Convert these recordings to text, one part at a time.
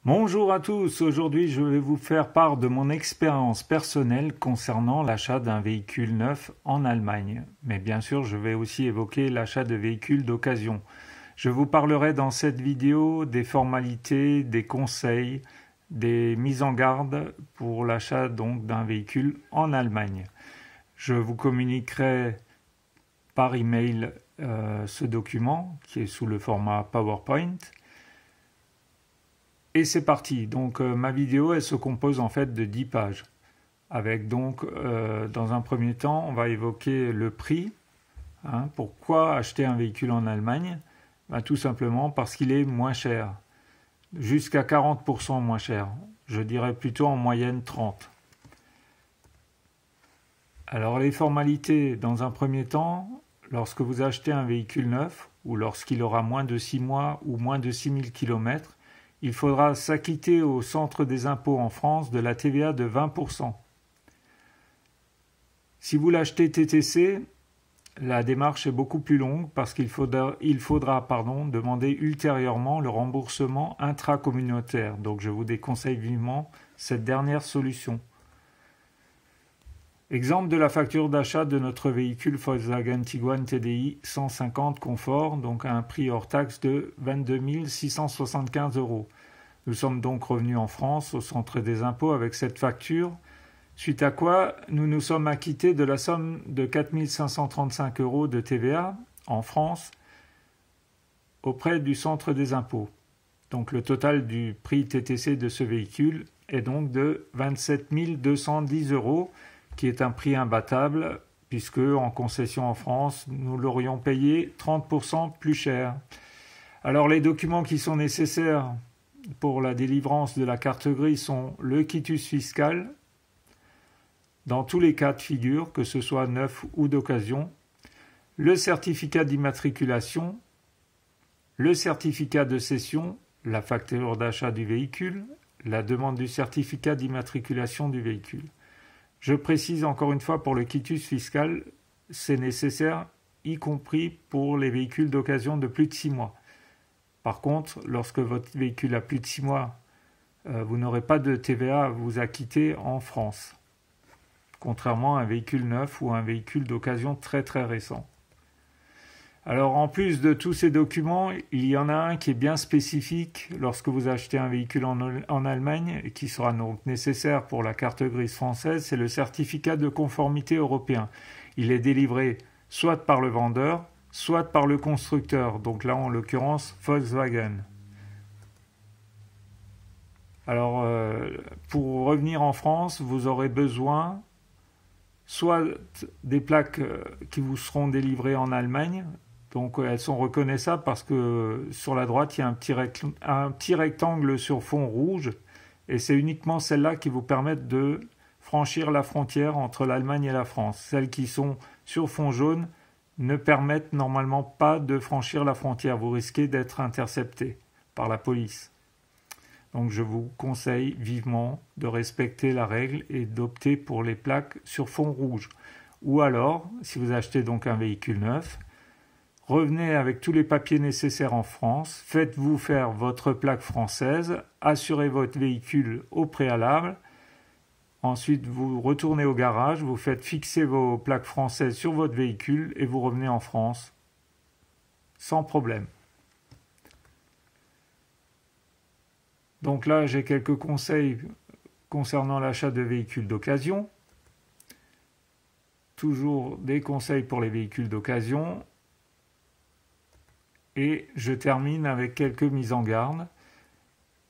Bonjour à tous, aujourd'hui je vais vous faire part de mon expérience personnelle concernant l'achat d'un véhicule neuf en Allemagne. Mais bien sûr je vais aussi évoquer l'achat de véhicules d'occasion. Je vous parlerai dans cette vidéo des formalités, des conseils, des mises en garde pour l'achat donc d'un véhicule en Allemagne. Je vous communiquerai par email ce document qui est sous le format PowerPoint. Et c'est parti. Donc ma vidéo, elle se compose en fait de 10 pages. Avec donc, dans un premier temps, on va évoquer le prix. Pourquoi acheter un véhicule en Allemagne? Tout simplement parce qu'il est moins cher. Jusqu'à 40% moins cher. Je dirais plutôt en moyenne 30%. Alors les formalités, dans un premier temps, lorsque vous achetez un véhicule neuf, ou lorsqu'il aura moins de 6 mois ou moins de 6000 km, il faudra s'acquitter au centre des impôts en France de la TVA de 20%. Si vous l'achetez TTC, la démarche est beaucoup plus longue parce qu'il faudra demander ultérieurement le remboursement intracommunautaire. Donc je vous déconseille vivement cette dernière solution. Exemple de la facture d'achat de notre véhicule Volkswagen Tiguan TDI 150 confort, donc à un prix hors taxe de 22 675 €. Nous sommes donc revenus en France au centre des impôts avec cette facture, suite à quoi nous nous sommes acquittés de la somme de 4 535 € de TVA en France auprès du centre des impôts. Donc le total du prix TTC de ce véhicule est donc de 27 210 €, qui est un prix imbattable, puisque en concession en France, nous l'aurions payé 30% plus cher. Alors les documents qui sont nécessaires pour la délivrance de la carte grise sont le quitus fiscal, dans tous les cas de figure, que ce soit neuf ou d'occasion, le certificat d'immatriculation, le certificat de cession, la facture d'achat du véhicule, la demande du certificat d'immatriculation du véhicule. Je précise encore une fois, pour le quitus fiscal, c'est nécessaire, y compris pour les véhicules d'occasion de plus de 6 mois. Par contre, lorsque votre véhicule a plus de 6 mois, vous n'aurez pas de TVA à vous acquitter en France, contrairement à un véhicule neuf ou un véhicule d'occasion très très récent. Alors en plus de tous ces documents, il y en a un qui est bien spécifique lorsque vous achetez un véhicule en Allemagne et qui sera donc nécessaire pour la carte grise française, c'est le certificat de conformité européen. Il est délivré soit par le vendeur, soit par le constructeur, donc là en l'occurrence Volkswagen. Alors pour revenir en France, vous aurez besoin soit des plaques qui vous seront délivrées en Allemagne. Donc elles sont reconnaissables parce que sur la droite, il y a un petit rectangle sur fond rouge et c'est uniquement celles-là qui vous permettent de franchir la frontière entre l'Allemagne et la France. Celles qui sont sur fond jaune ne permettent normalement pas de franchir la frontière. Vous risquez d'être intercepté par la police. Donc je vous conseille vivement de respecter la règle et d'opter pour les plaques sur fond rouge. Ou alors, si vous achetez donc un véhicule neuf, revenez avec tous les papiers nécessaires en France, faites-vous faire votre plaque française, assurez votre véhicule au préalable, ensuite vous retournez au garage, vous faites fixer vos plaques françaises sur votre véhicule et vous revenez en France sans problème. Donc là, j'ai quelques conseils concernant l'achat de véhicules d'occasion. Toujours des conseils pour les véhicules d'occasion. Et je termine avec quelques mises en garde.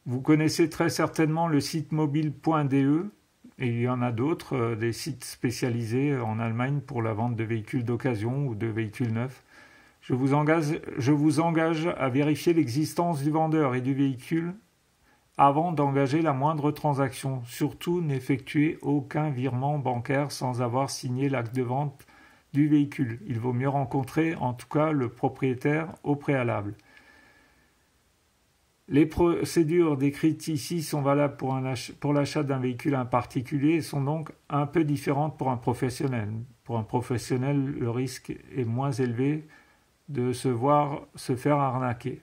Vous connaissez très certainement le site mobile.de, et il y en a d'autres, des sites spécialisés en Allemagne pour la vente de véhicules d'occasion ou de véhicules neufs. Je vous engage à vérifier l'existence du vendeur et du véhicule avant d'engager la moindre transaction. Surtout, n'effectuez aucun virement bancaire sans avoir signé l'acte de vente du véhicule. Il vaut mieux rencontrer en tout cas le propriétaire au préalable. Les procédures décrites ici sont valables pour l'achat d'un véhicule en particulier et sont donc un peu différentes pour un professionnel. Pour un professionnel, le risque est moins élevé de se faire arnaquer.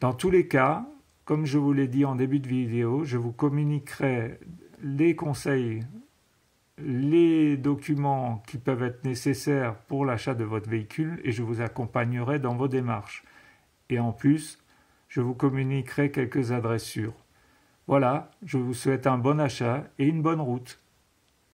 Dans tous les cas, Comme je vous l'ai dit en début de vidéo, je vous communiquerai les conseils, les documents qui peuvent être nécessaires pour l'achat de votre véhicule et je vous accompagnerai dans vos démarches. Et en plus, je vous communiquerai quelques adresses sûres. Voilà, je vous souhaite un bon achat et une bonne route.